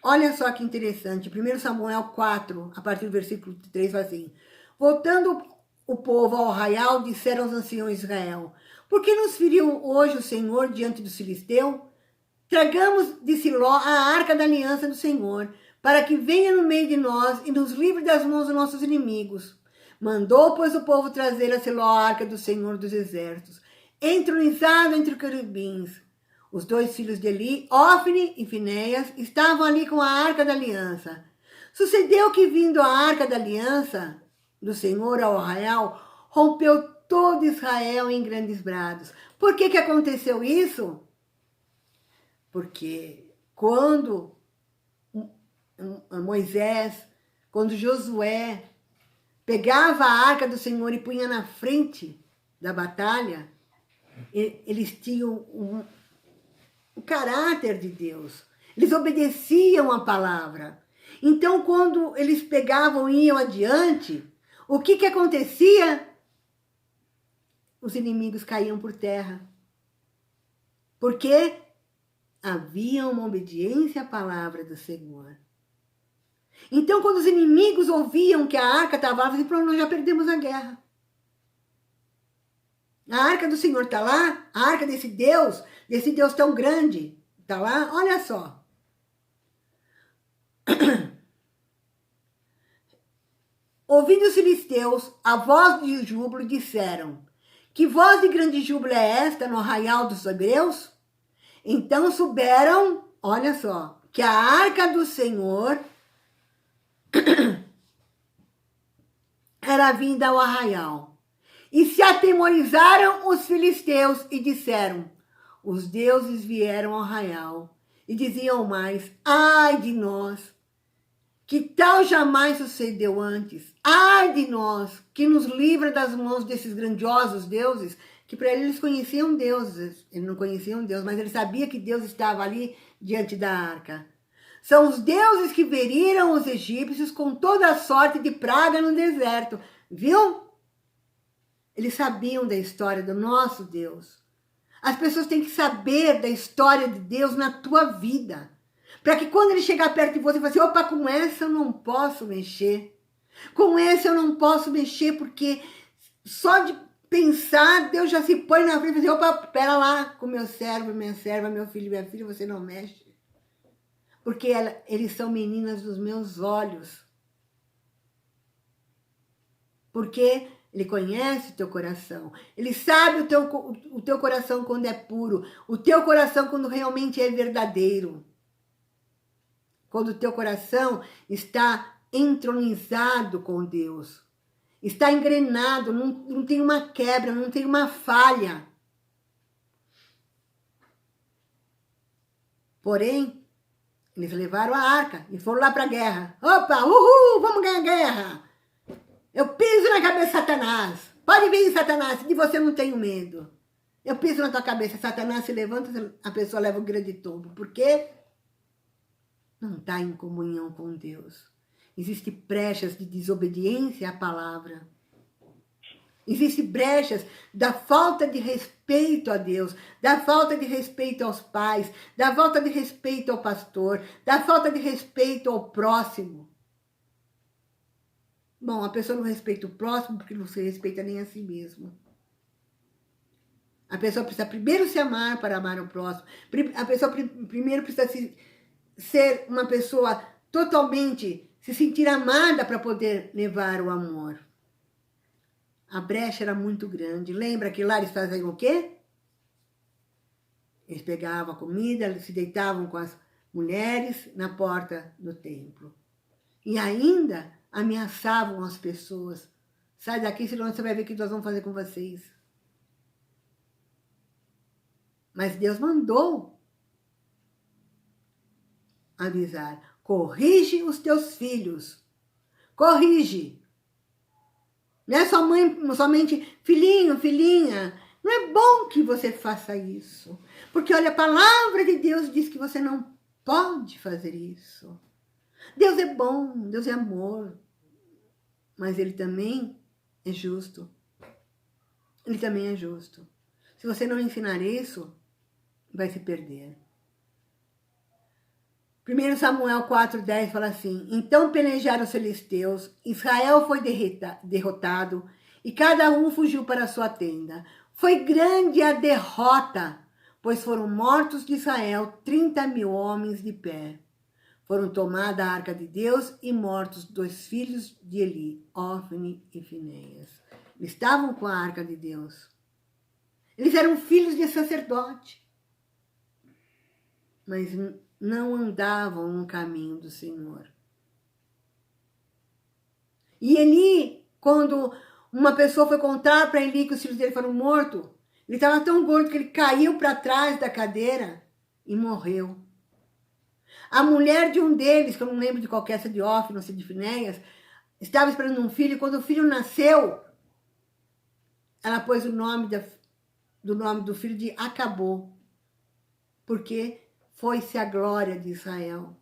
Olha só que interessante. 1 Samuel 4, a partir do versículo 3, fala assim. Voltando o povo ao arraial, disseram aos anciões de Israel, por que nos feriu hoje o Senhor diante do Filisteu? Tragamos de Siló a arca da aliança do Senhor, para que venha no meio de nós e nos livre das mãos dos nossos inimigos. Mandou, pois, o povo trazer a Siló a arca do Senhor dos exércitos, entronizado entre querubins. Os dois filhos de Eli, Ofni e Finéias, estavam ali com a arca da aliança. Sucedeu que, vindo a arca da aliança do Senhor ao arraial, rompeu todo Israel em grandes brados. Por que aconteceu isso? Porque quando Moisés, quando Josué pegava a arca do Senhor e punha na frente da batalha, eles tinham o caráter de Deus. Eles obedeciam a palavra. Então, quando eles pegavam e iam adiante, o que acontecia? Os inimigos caíam por terra. Porque havia uma obediência à palavra do Senhor. Então, quando os inimigos ouviam que a arca estava lá, eles falaram, nós já perdemos a guerra. A arca do Senhor está lá, a arca desse Deus tão grande, está lá, olha só. Ouvindo os filisteus a voz de júbilo, disseram, que voz de grande júbilo é esta no arraial dos hebreus? Então souberam, olha só, que a arca do Senhor era vinda ao arraial. E se atemorizaram os filisteus e disseram, os deuses vieram ao arraial. E diziam mais, ai de nós, que tal jamais sucedeu antes. Ai de nós, que nos livra das mãos desses grandiosos deuses, que para eles conheciam deuses, eles não conheciam Deus, mas eles sabiam que Deus estava ali diante da arca. São os deuses que feriram os egípcios com toda a sorte de praga no deserto. Viu? Eles sabiam da história do nosso Deus. As pessoas têm que saber da história de Deus na tua vida. Para que quando ele chegar perto de você, você fale assim, opa, com essa eu não posso mexer. Com essa eu não posso mexer, porque só de pensar, Deus já se põe na frente e fala assim, opa, pera lá, com meu servo, minha serva, meu filho, minha filha, você não mexe. Porque eles são meninas dos meus olhos. Porque ele conhece o teu coração. Ele sabe o teu coração quando é puro. O teu coração quando realmente é verdadeiro. Quando o teu coração está entronizado com Deus. Está engrenado, não tem uma quebra, não tem uma falha. Porém, eles levaram a arca e foram lá para a guerra. Opa, uhul, vamos ganhar a guerra. Eu piso na cabeça de Satanás. Pode vir, Satanás, de você não tenho medo. Eu piso na tua cabeça, Satanás se levanta, a pessoa leva o grande tombo. Por quê? Não está em comunhão com Deus. Existem brechas de desobediência à palavra. Existem brechas da falta de respeito a Deus, da falta de respeito aos pais, da falta de respeito ao pastor, da falta de respeito ao próximo. Bom, a pessoa não respeita o próximo porque não se respeita nem a si mesmo. A pessoa precisa primeiro se amar para amar o próximo. A pessoa primeiro precisa ser uma pessoa totalmente, se sentir amada para poder levar o amor. A brecha era muito grande. Lembra que lá eles faziam o quê? Eles pegavam a comida, eles se deitavam com as mulheres na porta do templo. E ainda ameaçavam as pessoas. Sai daqui, senão você vai ver o que nós vamos fazer com vocês. Mas Deus mandou avisar. Corrige os teus filhos. Corrige. Não é somente filhinho, filhinha. Não é bom que você faça isso. Porque olha, a palavra de Deus diz que você não pode fazer isso. Deus é bom, Deus é amor. Mas Ele também é justo. Ele também é justo. Se você não ensinar isso, vai se perder. 1 Samuel 4,10 fala assim, então pelejaram os filisteus, Israel foi derrotado e cada um fugiu para a sua tenda. Foi grande a derrota, pois foram mortos de Israel 30.000 homens de pé. Foram tomada a arca de Deus e mortos 2 filhos de Eli, Ofni e Finéias. Eles estavam com a arca de Deus. Eles eram filhos de sacerdote. Mas não andavam no caminho do Senhor. E Eli, quando uma pessoa foi contar para Eli que os filhos dele foram mortos, ele estava tão gordo que ele caiu para trás da cadeira e morreu. A mulher de um deles, que eu não lembro de qual que é, se de Ofni ou se de Finéias, estava esperando um filho, e quando o filho nasceu, ela pôs o nome do filho de Acabou, porque foi-se a glória de Israel.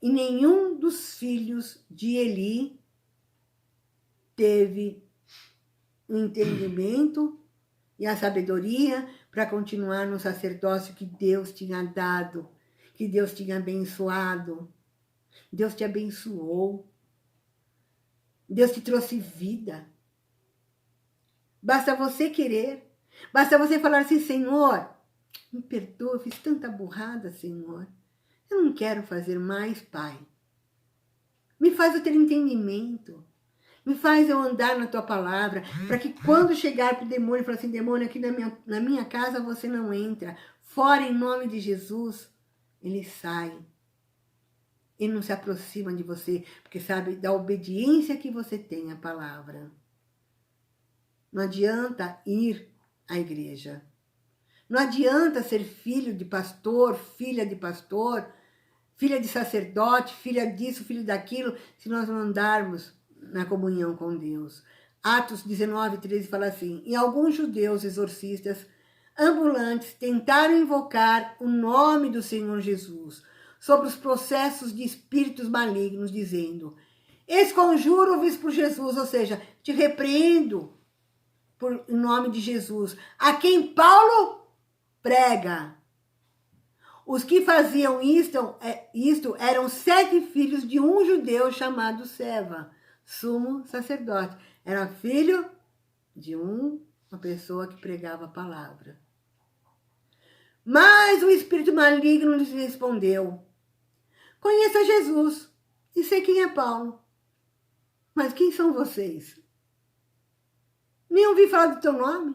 E nenhum dos filhos de Eli teve o entendimento e a sabedoria para continuar no sacerdócio que Deus tinha dado, que Deus tinha abençoado. Deus te abençoou. Deus te trouxe vida. Basta você querer. Basta você falar assim, Senhor, me perdoa, eu fiz tanta burrada, Senhor. Eu não quero fazer mais, Pai. Me faz eu ter entendimento. Me faz eu andar na tua palavra, para que quando chegar pro demônio, falar assim, demônio, aqui na minha casa você não entra. Fora em nome de Jesus, ele sai. Ele não se aproxima de você, porque sabe da obediência que você tem à palavra. Não adianta ir à igreja. Não adianta ser filho de pastor, filha de sacerdote, filha disso, filho daquilo, se nós não andarmos na comunhão com Deus. Atos 19, 13 fala assim, e alguns judeus exorcistas ambulantes tentaram invocar o nome do Senhor Jesus sobre os processos de espíritos malignos, dizendo, esconjuro-vos por Jesus, ou seja, te repreendo em nome de Jesus, a quem Paulo prega. Os que faziam isto eram 7 filhos de um judeu chamado Seva, sumo sacerdote. Era filho de uma pessoa que pregava a palavra. Mas o espírito maligno lhes respondeu, conheço a Jesus e sei quem é Paulo. Mas quem são vocês? Nem ouvi falar do teu nome.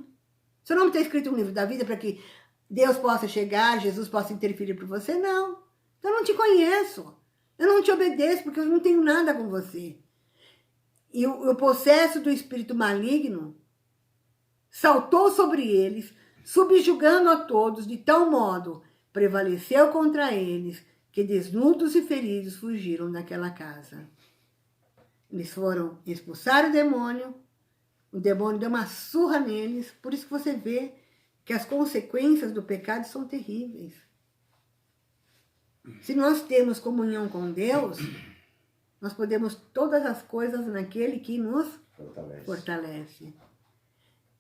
Seu nome está escrito no livro da vida para que Deus possa chegar, Jesus possa interferir por você? Não. Eu não te conheço. Eu não te obedeço porque eu não tenho nada com você. E o processo do espírito maligno saltou sobre eles, subjugando a todos, de tal modo prevaleceu contra eles, que desnudos e feridos fugiram daquela casa. Eles foram expulsar o demônio deu uma surra neles, por isso que você vê que as consequências do pecado são terríveis. Se nós temos comunhão com Deus, nós podemos todas as coisas naquele que nos fortalece.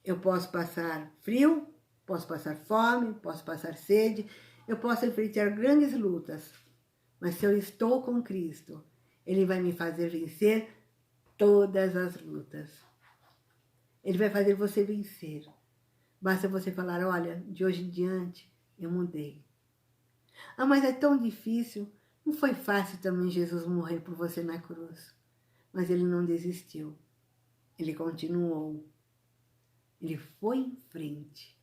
Eu posso passar frio, posso passar fome, posso passar sede, eu posso enfrentar grandes lutas, mas se eu estou com Cristo, Ele vai me fazer vencer todas as lutas. Ele vai fazer você vencer. Basta você falar, olha, de hoje em diante eu mudei. Ah, mas é tão difícil. Não foi fácil também Jesus morrer por você na cruz. Mas Ele não desistiu. Ele continuou. Ele foi em frente.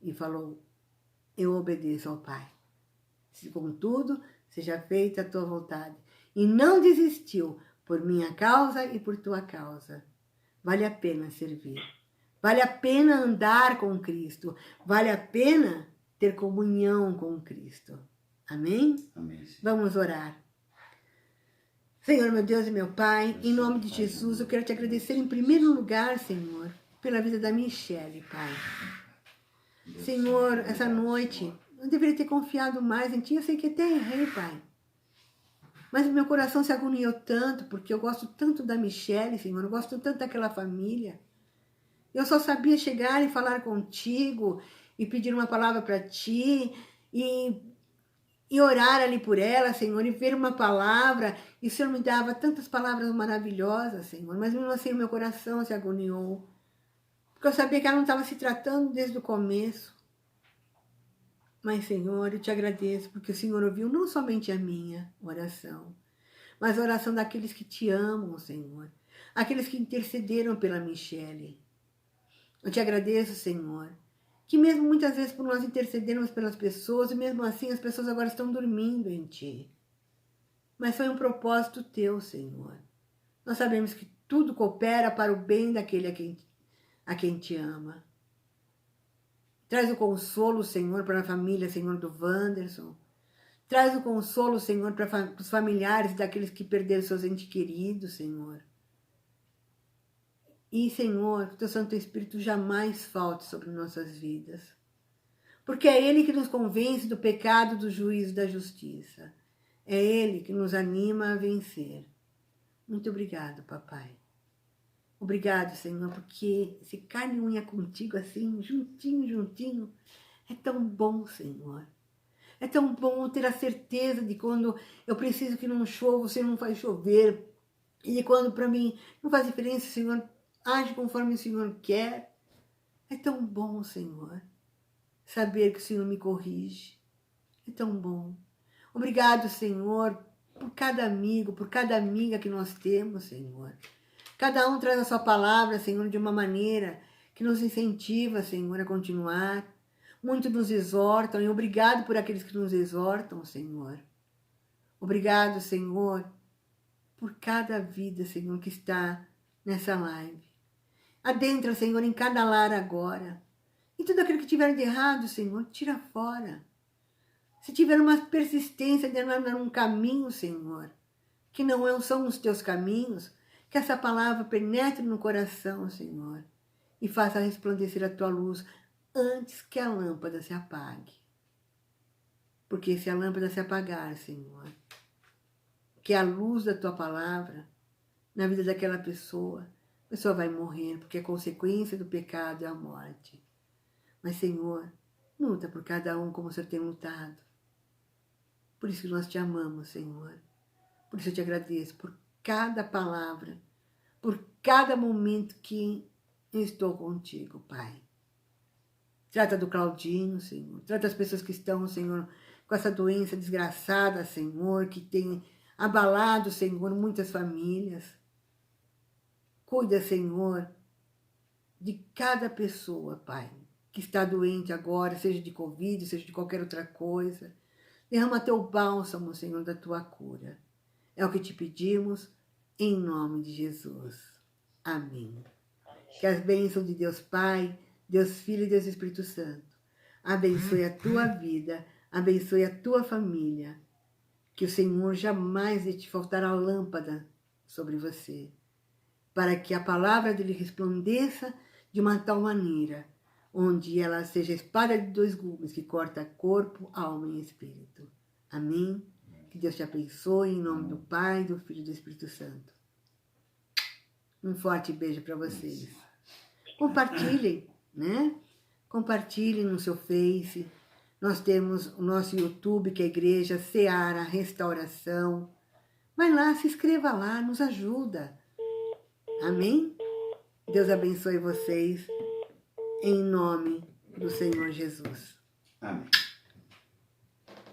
E falou, eu obedeço ao Pai. Se contudo, seja feita a tua vontade. E não desistiu por minha causa e por tua causa. Vale a pena servir. Vale a pena andar com Cristo. Vale a pena ter comunhão com Cristo. Amém? Amém. Vamos orar. Senhor, meu Deus e meu Pai, em nome de Jesus, eu quero te agradecer em primeiro lugar, Senhor, pela vida da Michele, Pai. Senhor, essa noite, eu deveria ter confiado mais em Ti, eu sei que até errei, Pai. Mas meu coração se agoniou tanto, porque eu gosto tanto da Michele, Senhor, eu gosto tanto daquela família. Eu só sabia chegar e falar contigo, e pedir uma palavra para Ti, e orar ali por ela, Senhor, e ver uma palavra, e o Senhor me dava tantas palavras maravilhosas, Senhor, mas mesmo assim o meu coração se agoniou, porque eu sabia que ela não estava se tratando desde o começo. Mas, Senhor, eu te agradeço, porque o Senhor ouviu não somente a minha oração, mas a oração daqueles que te amam, Senhor, aqueles que intercederam pela Michele. Eu te agradeço, Senhor, que mesmo muitas vezes por nós intercedermos pelas pessoas, e mesmo assim as pessoas agora estão dormindo em Ti. Mas foi um propósito Teu, Senhor. Nós sabemos que tudo coopera para o bem daquele a quem Te ama. Traz o consolo, Senhor, para a família, Senhor, do Wanderson. Traz o consolo, Senhor, para os familiares daqueles que perderam seus entes queridos, Senhor. E, Senhor, que o Teu Santo Espírito jamais falte sobre nossas vidas. Porque é Ele que nos convence do pecado, do juízo e da justiça. É Ele que nos anima a vencer. Muito obrigado, Papai. Obrigado, Senhor, porque esse carne e unha contigo assim, juntinho, juntinho, é tão bom, Senhor. É tão bom ter a certeza de quando eu preciso que não chova, você não faz chover. E de quando para mim não faz diferença, Senhor, age conforme o Senhor quer. É tão bom, Senhor, saber que o Senhor me corrige. É tão bom. Obrigado, Senhor, por cada amigo, por cada amiga que nós temos, Senhor. Cada um traz a sua palavra, Senhor, de uma maneira que nos incentiva, Senhor, a continuar. Muitos nos exortam, e obrigado por aqueles que nos exortam, Senhor. Obrigado, Senhor, por cada vida, Senhor, que está nessa live. Adentra, Senhor, em cada lar agora. E tudo aquilo que tiver de errado, Senhor, tira fora. Se tiver uma persistência de andar num caminho, Senhor, que não são os teus caminhos, que essa palavra penetre no coração, Senhor, e faça resplandecer a tua luz antes que a lâmpada se apague. Porque se a lâmpada se apagar, Senhor, que a luz da tua palavra na vida daquela pessoa, a pessoa vai morrer, porque a consequência do pecado é a morte. Mas, Senhor, luta por cada um como o Senhor tem lutado. Por isso que nós te amamos, Senhor. Por isso eu te agradeço por cada palavra, por cada momento que eu estou contigo, Pai. Trata do Claudinho, Senhor. Trata as pessoas que estão, Senhor, com essa doença desgraçada, Senhor, que tem abalado, Senhor, muitas famílias. Cuida, Senhor, de cada pessoa, Pai, que está doente agora, seja de Covid, seja de qualquer outra coisa. Derrama teu bálsamo, Senhor, da tua cura. É o que te pedimos, em nome de Jesus. Amém. Que as bênçãos de Deus Pai, Deus Filho e Deus Espírito Santo abençoe a tua vida, abençoe a tua família. Que o Senhor jamais te faltará lâmpada sobre você, para que a palavra dele resplandeça de uma tal maneira, onde ela seja a espada de dois gumes, que corta corpo, alma e espírito. Amém? Que Deus te abençoe, em nome do Pai, do Filho e do Espírito Santo. Um forte beijo para vocês. Compartilhem, né? Compartilhem no seu Face. Nós temos o nosso YouTube, que é a Igreja Seara Restauração. Vai lá, se inscreva lá, nos ajuda. Amém? Deus abençoe vocês, em nome do Senhor Jesus. Amém.